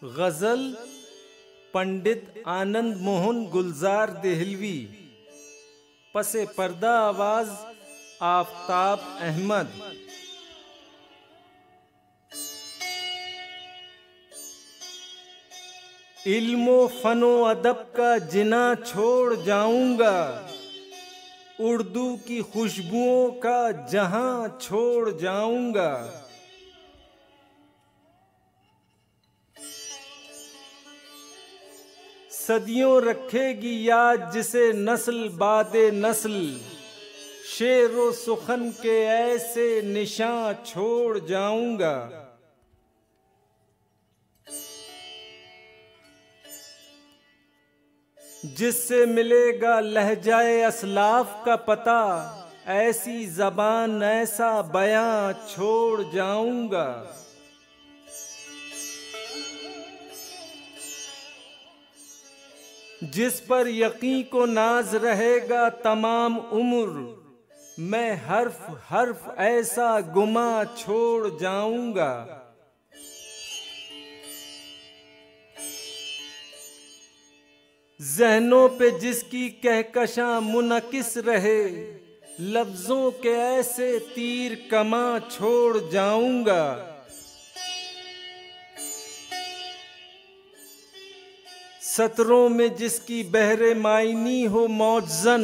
गजल पंडित आनंद मोहन गुलजार देहलवी। पसे पर्दा आवाज आफताब अहमद। इल्मो फनो अदब का जिना छोड़ जाऊंगा, उर्दू की खुशबुओं का जहां छोड़ जाऊंगा। सदियों रखेगी याद जिसे नस्ल बादे नस्ल, शेरो सुखन के ऐसे निशान छोड़ जाऊंगा। जिससे मिलेगा लहजाए असलाफ का पता, ऐसी जबान ऐसा बयां छोड़ जाऊंगा। जिस पर यकीन को नाज रहेगा तमाम उम्र, मैं हर्फ हर्फ ऐसा गुमा छोड़ जाऊंगा। ज़हनों पे जिसकी कहकशां मुनकिस रहे, लफ्जों के ऐसे तीर कमा छोड़ जाऊंगा। सतरों में जिसकी बहरे मायनी हो मौजन,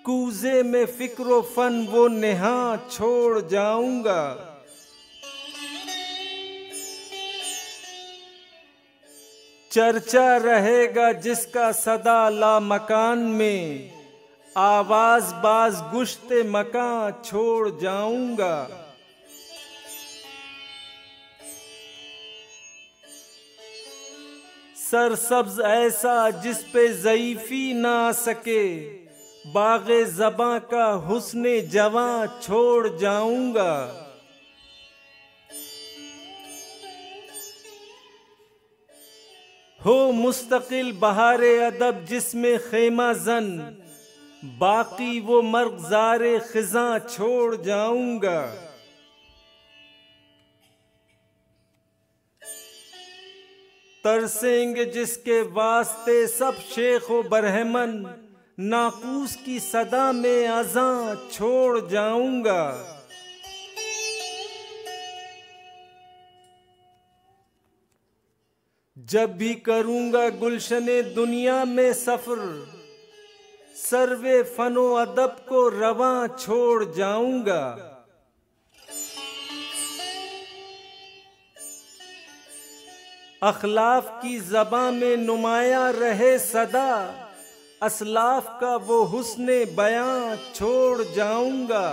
कूजे में फिक्रो फन वो नेहा छोड़ जाऊंगा। चर्चा रहेगा जिसका सदा ला मकान में, आवाज बाज गुश्ते मकान छोड़ जाऊंगा। सरसब्ज ऐसा जिस पे ज़ईफ़ी ना आ सके, बाग़े ज़बां का हुस्ने जवां छोड़ जाऊंगा। हो मुस्तकिल बहारे अदब जिसमें खेमा जन, बाकी वो मर्ग़-ज़ारे ख़िज़ां छोड़ जाऊंगा। तरसेंगे जिसके वास्ते सब शेख व बरहमन, नाकूस की सदा में अज़ां छोड़ जाऊंगा। जब भी करूंगा गुलशने दुनिया में सफर, सर्वे फनो अदब को रवां छोड़ जाऊंगा। अखलाफ की ज़बां में नुमाया रहे सदा, असलाफ का वो हुस्ने बयां छोड़ जाऊंगा।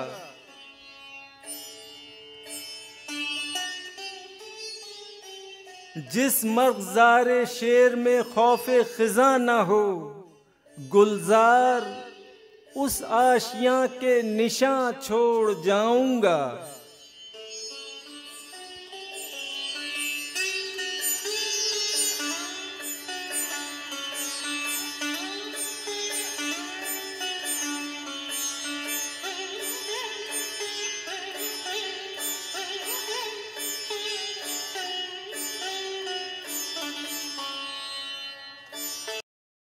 जिस मर्ग़-ज़ारे शेर में खौफे ख़िज़ां न हो, गुलजार उस आशियां के निशान छोड़ जाऊंगा।